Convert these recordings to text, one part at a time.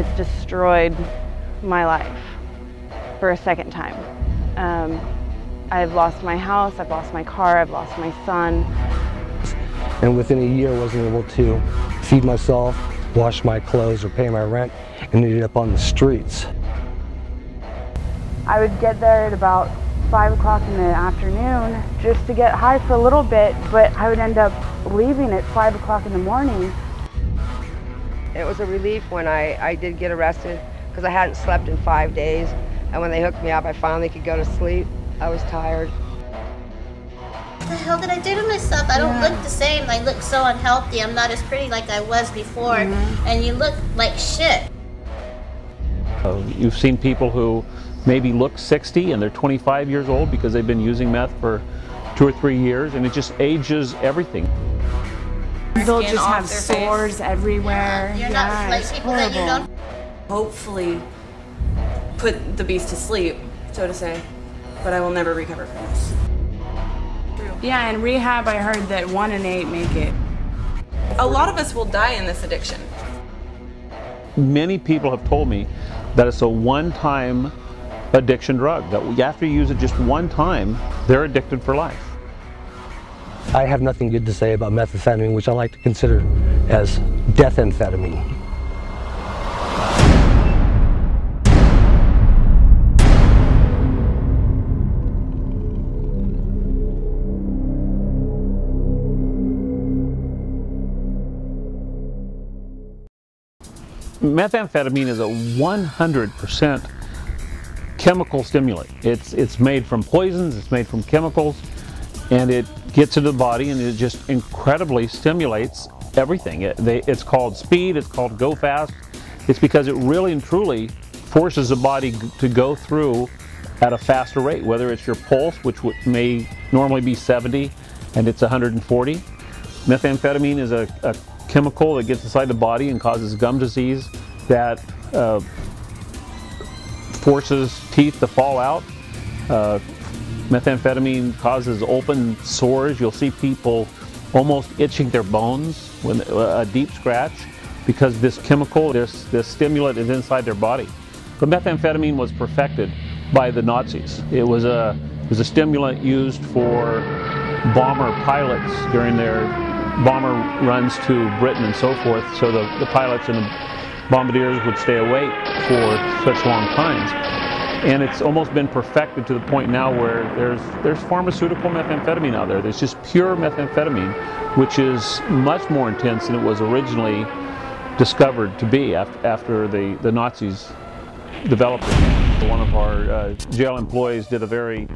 it's destroyed my life for a second time. I've lost my house, I've lost my car, I've lost my son. And within a year, I wasn't able to feed myself, wash my clothes, or pay my rent, and ended up on the streets. I would get there at about 5 o'clock in the afternoon just to get high for a little bit, but I would end up leaving at 5 o'clock in the morning. It was a relief when I did get arrested because I hadn't slept in 5 days, and when they hooked me up, I finally could go to sleep. I was tired. What the hell did I do to myself? I don't look the same. I look so unhealthy. I'm not as pretty like I was before, and you look like shit. You've seen people who maybe look 60 and they're 25 years old because they've been using meth for 2 or 3 years, and it just ages everything. They'll just have sores everywhere. You're not like people that you don't. Hopefully put the beast to sleep, so to say, but I will never recover from this. Yeah, in rehab I heard that 1 in 8 make it. A lot of us will die in this addiction. Many people have told me that it's a one-time addiction drug, that after you use it just one time, they're addicted for life. I have nothing good to say about methamphetamine, which I like to consider as deathamphetamine. Methamphetamine is a 100% chemical stimulant. It's made from poisons, it's made from chemicals, and it gets into the body and it just incredibly stimulates everything. It's called speed, it's called go fast. It's because it really and truly forces the body to go through at a faster rate, whether it's your pulse, which may normally be 70 and it's 140. Methamphetamine is a chemical that gets inside the body and causes gum disease that forces teeth to fall out. Methamphetamine causes open sores. You'll see people almost itching their bones when a deep scratch because this chemical, this stimulant is inside their body. But methamphetamine was perfected by the Nazis. It was a stimulant used for bomber pilots during their bomber runs to Britain and so forth, so the pilots and the bombardiers would stay awake for such long times. And it's almost been perfected to the point now where there's pharmaceutical methamphetamine out there. There's just pure methamphetamine, which is much more intense than it was originally discovered to be after the Nazis developed it. One of our jail employees did a very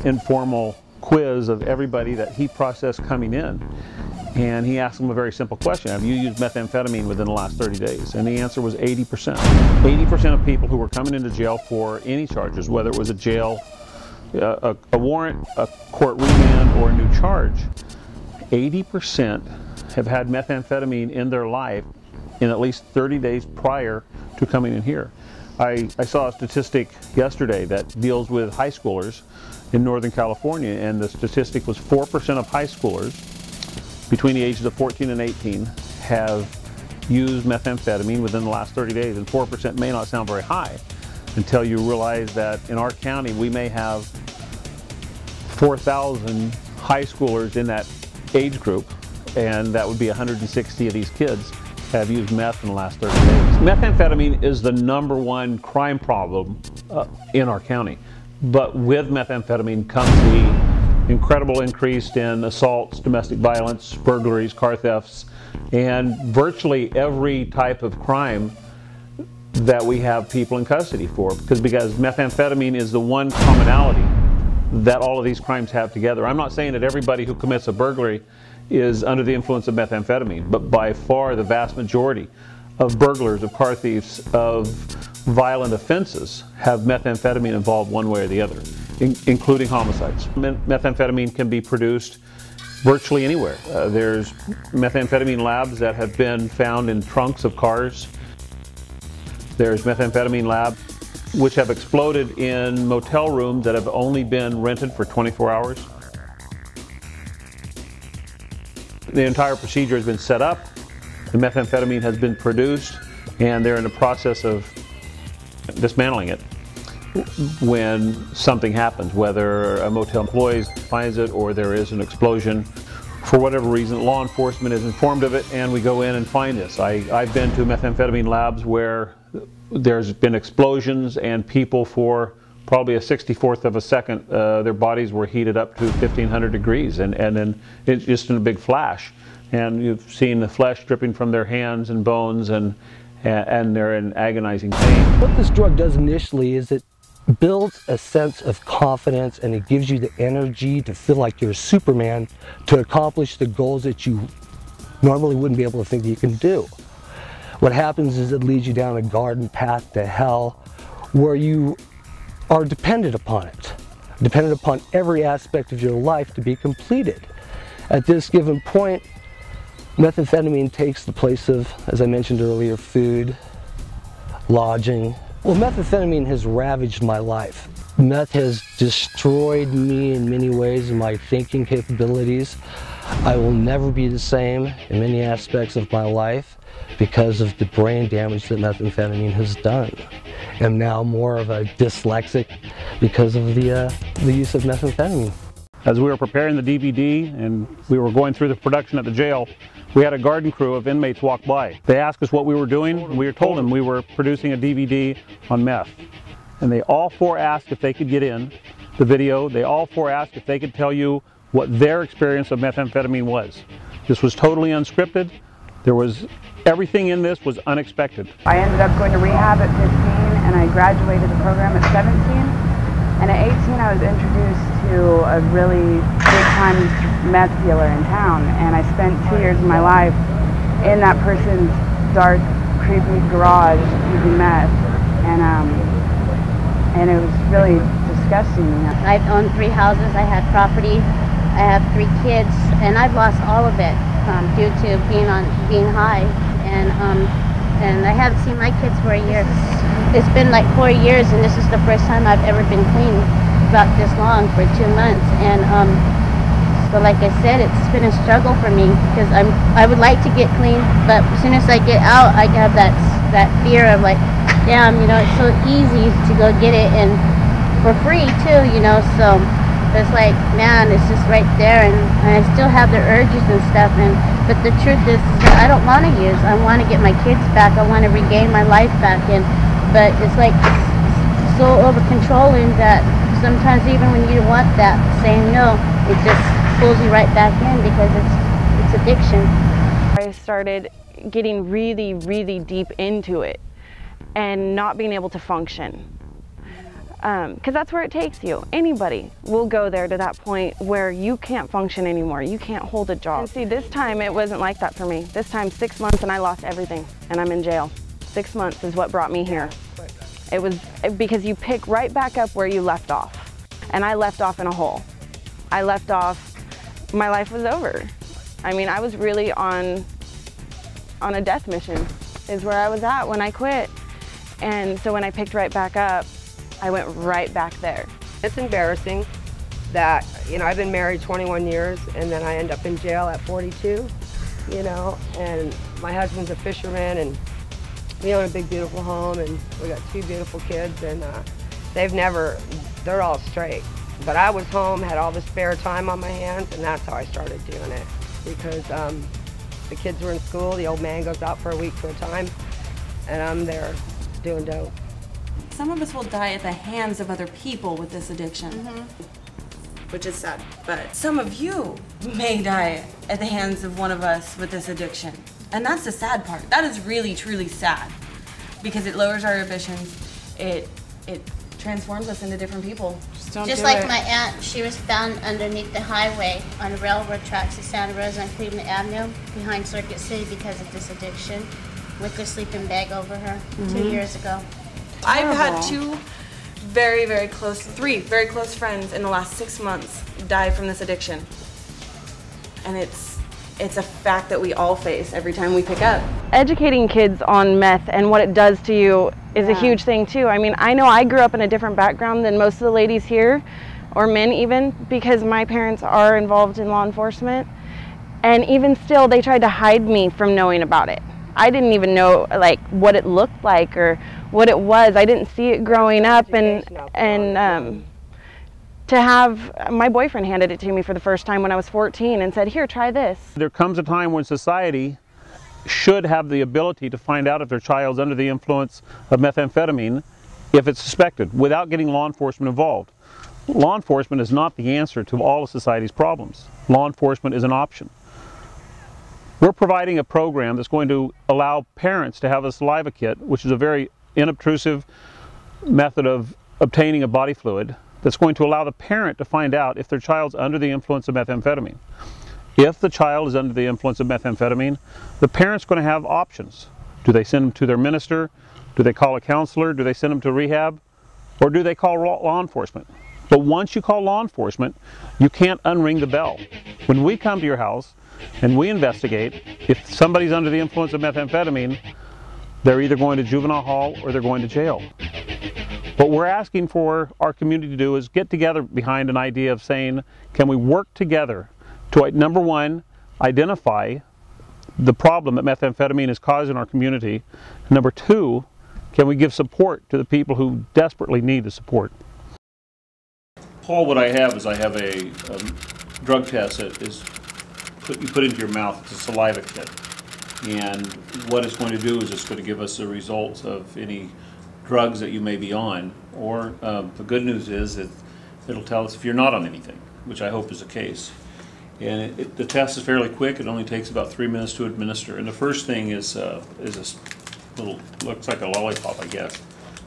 informal quiz of everybody that he processed coming in. And he asked them a very simple question: have you used methamphetamine within the last 30 days? And the answer was 80%. 80% of people who were coming into jail for any charges, whether it was a jail, a warrant, a court remand, or a new charge, 80% have had methamphetamine in their life in at least 30 days prior to coming in here. I saw a statistic yesterday that deals with high schoolers in Northern California, and the statistic was 4% of high schoolers between the ages of 14 and 18 have used methamphetamine within the last 30 days, and 4% may not sound very high until you realize that in our county we may have 4,000 high schoolers in that age group, and that would be 160 of these kids have used meth in the last 30 days. Methamphetamine is the #1 crime problem in our county, but with methamphetamine comes the incredible increase in assaults, domestic violence, burglaries, car thefts, and virtually every type of crime that we have people in custody for, because methamphetamine is the one commonality that all of these crimes have together. I'm not saying that everybody who commits a burglary is under the influence of methamphetamine, but by far the vast majority of burglars, of car thieves, of violent offenses have methamphetamine involved one way or the other, including homicides. Methamphetamine can be produced virtually anywhere. There's methamphetamine labs that have been found in trunks of cars. There's methamphetamine labs which have exploded in motel rooms that have only been rented for 24 hours. The entire procedure has been set up. The methamphetamine has been produced. and they're in the process of dismantling it when something happens, whether a motel employee finds it or there is an explosion. For whatever reason, law enforcement is informed of it, and we go in and find this. I've been to methamphetamine labs where there's been explosions and people for probably a 64th of a second, their bodies were heated up to 1500 degrees, and then it's just in a big flash. And you've seen the flesh dripping from their hands and bones, and they're in agonizing pain. What this drug does initially is it builds a sense of confidence, and it gives you the energy to feel like you're a Superman to accomplish the goals that you normally wouldn't be able to think that you can do. What happens is it leads you down a garden path to hell where you are dependent upon it, dependent upon every aspect of your life to be completed. At this given point, methamphetamine takes the place of, as I mentioned earlier, food, lodging. Well, methamphetamine has ravaged my life. Meth has destroyed me in many ways in my thinking capabilities. I will never be the same in many aspects of my life because of the brain damage that methamphetamine has done. I'm now more of a dyslexic because of the use of methamphetamine. As we were preparing the DVD and we were going through the production at the jail, we had a garden crew of inmates walk by. They asked us what we were doing, and we told them we were producing a DVD on meth. And they all four asked if they could get in the video. They all four asked if they could tell you what their experience of methamphetamine was. This was totally unscripted. Everything in this was unexpected. I ended up going to rehab at 15, and I graduated the program at 17. And at 18, I was introduced to a really big-time meth dealer in town, and I spent 2 years of my life in that person's dark, creepy garage using meth, and it was really disgusting. I've owned 3 houses, I had property, I have 3 kids, and I've lost all of it due to being high, and I haven't seen my kids for a year. It's been like 4 years, and this is the first time I've ever been clean about this long for 2 months. And so like I said, it's been a struggle for me because I would like to get clean, but as soon as I get out, I have that fear of like, damn, you know, it's so easy to go get it, and for free too, you know. So it's like, man, it's just right there, and I still have the urges and stuff. But the truth is, I don't want to use. I want to get my kids back. I want to regain my life back, but it's like it's so over controlling that sometimes even when you want that, saying no, it just pulls you right back in because it's addiction. I started getting really, really deep into it and not being able to function. Because that's where it takes you. Anybody will go there to that point where you can't function anymore. You can't hold a job. And see, this time it wasn't like that for me. This time 6 months and I lost everything and I'm in jail. 6 months is what brought me here. It was because you pick right back up where you left off. And I left off in a hole. I left off, my life was over. I mean, I was really on a death mission is where I was at when I quit. And so when I picked right back up, I went right back there. It's embarrassing that, you know, I've been married 21 years and then I end up in jail at 42, you know, and my husband's a fisherman and we own a big, beautiful home and we got 2 beautiful kids, and they're all straight. But I was home, had all the spare time on my hands, and that's how I started doing it. Because the kids were in school, the old man goes out for a week at a time, and I'm there doing dope. Some of us will die at the hands of other people with this addiction, which is sad. But some of you may die at the hands of one of us with this addiction. And that's the sad part. That is really, truly sad because it lowers our ambitions. It transforms us into different people. Just like my aunt, she was found underneath the highway on the railroad tracks in Santa Rosa and Cleveland Avenue behind Circuit City because of this addiction with the sleeping bag over her 2 years ago. I've had 3 very close friends in the last 6 months die from this addiction. And it's a fact that we all face every time we pick up. Educating kids on meth and what it does to you is a huge thing too. I mean, I know I grew up in a different background than most of the ladies here, or men even, because my parents are involved in law enforcement. And even still, they tried to hide me from knowing about it. I didn't even know like what it looked like or what it was. I didn't see it growing up, and to have my boyfriend handed it to me for the first time when I was 14 and said, "Here, try this." There comes a time when society should have the ability to find out if their child's under the influence of methamphetamine if it's suspected, without getting law enforcement involved. Law enforcement is not the answer to all of society's problems. Law enforcement is an option. We're providing a program that's going to allow parents to have a saliva kit, which is a very inobtrusive method of obtaining a body fluid, that's going to allow the parent to find out if their child's under the influence of methamphetamine. If the child is under the influence of methamphetamine, the parent's going to have options. Do they send them to their minister? Do they call a counselor? Do they send them to rehab? Or do they call law enforcement? But once you call law enforcement, you can't unring the bell. When we come to your house and we investigate, if somebody's under the influence of methamphetamine, they're either going to juvenile hall or they're going to jail. What we're asking for our community to do is get together behind an idea of saying, can we work together to, number one, identify the problem that methamphetamine is causing our community. Number two, can we give support to the people who desperately need the support? Paul, what I have is a drug test that is you put into your mouth. It's a saliva kit. And what it's going to do is it's going to give us the results of any drugs that you may be on. Or the good news is that it'll tell us if you're not on anything, which I hope is the case. And the test is fairly quick. It only takes about 3 minutes to administer. And the first thing is a little, looks like a lollipop, I guess.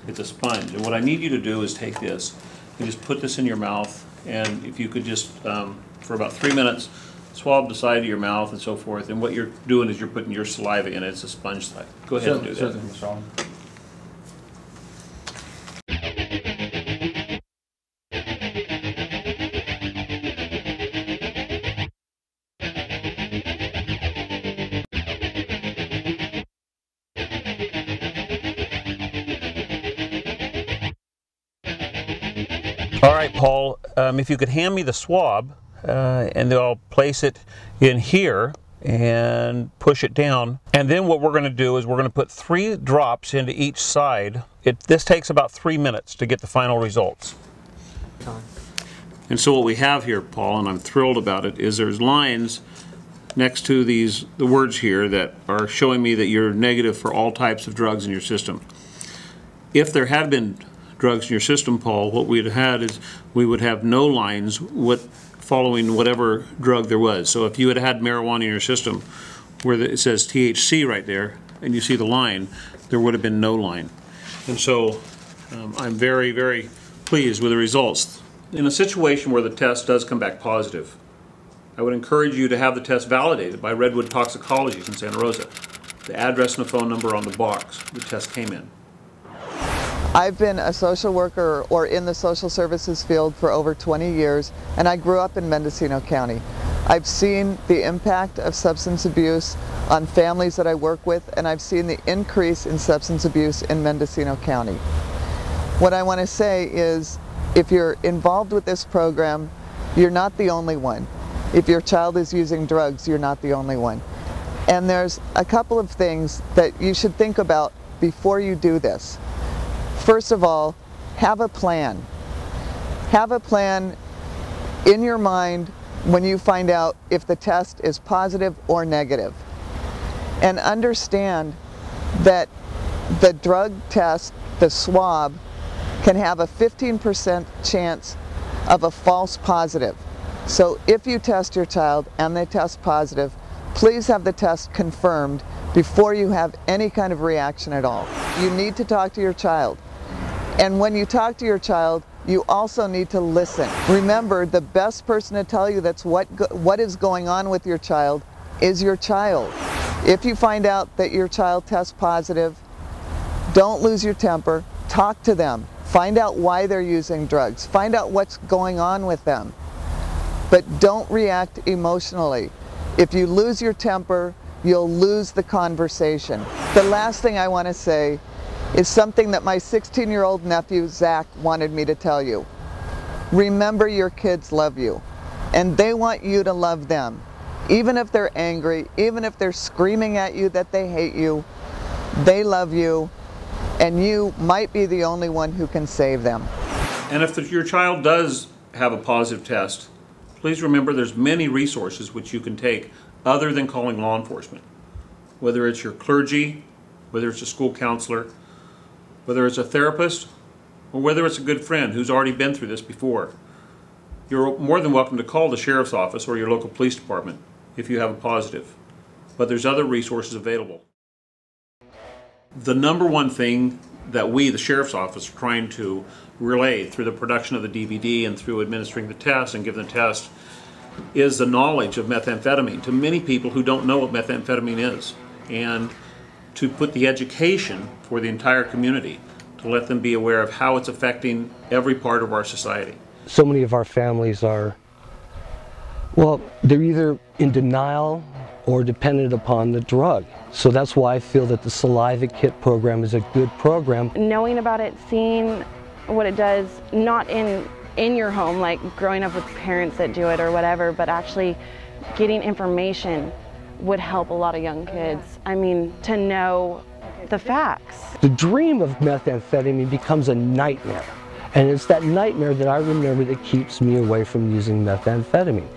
It's a sponge. And what I need you to do is take this and just put this in your mouth. And if you could just, for about 3 minutes, swab the side of your mouth and so forth. And what you're doing is you're putting your saliva in it. It's a sponge type. Go ahead and do that. All right, Paul, if you could hand me the swab, and then I'll place it in here and push it down. And then what we're going to do is we're going to put 3 drops into each side. This takes about 3 minutes to get the final results. And so what we have here, Paul, and I'm thrilled about it, is there's lines next to the words here that are showing me that you're negative for all types of drugs in your system. If there had been drugs in your system, Paul, what we'd had is we would have no lines following whatever drug there was. So if you had had marijuana in your system where it says THC right there and you see the line, there would have been no line. And so I'm very, very pleased with the results. In a situation where the test does come back positive, I would encourage you to have the test validated by Redwood Toxicology in Santa Rosa. The address and the phone number on the box the test came in. I've been a social worker or in the social services field for over 20 years, and I grew up in Mendocino County. I've seen the impact of substance abuse on families that I work with, and I've seen the increase in substance abuse in Mendocino County. What I want to say is, if you're involved with this program, you're not the only one. If your child is using drugs, you're not the only one. And there's a couple of things that you should think about before you do this. First of all, have a plan. Have a plan in your mind when you find out if the test is positive or negative. And understand that the drug test, the swab, can have a 15% chance of a false positive. So if you test your child and they test positive, please have the test confirmed before you have any kind of reaction at all. You need to talk to your child. And when you talk to your child, you also need to listen. Remember, the best person to tell you that's what is going on with your child is your child. If you find out that your child tests positive, don't lose your temper. Talk to them. Find out why they're using drugs. Find out what's going on with them. But don't react emotionally. If you lose your temper, you'll lose the conversation. The last thing I want to say is something that my 16-year-old nephew, Zach, wanted me to tell you. Remember, your kids love you, and they want you to love them. Even if they're angry, even if they're screaming at you that they hate you, they love you, and you might be the only one who can save them. And if your child does have a positive test, please remember there's many resources which you can take other than calling law enforcement. Whether it's your clergy, whether it's a school counselor, whether it's a therapist, or whether it's a good friend who's already been through this before. You're more than welcome to call the sheriff's office or your local police department if you have a positive. But there's other resources available. The number one thing that we, the sheriff's office, are trying to relay through the production of the DVD and through administering the test and giving the test is the knowledge of methamphetamine to many people who don't know what methamphetamine is, and to put the education for the entire community to let them be aware of how it's affecting every part of our society. So many of our families are, well, they're either in denial or dependent upon the drug. So that's why I feel that the saliva kit program is a good program. Knowing about it, seeing what it does, not in your home, like growing up with parents that do it or whatever, but actually getting information would help a lot of young kids. I mean, to know the facts. The dream of methamphetamine becomes a nightmare. And it's that nightmare that I remember that keeps me away from using methamphetamine.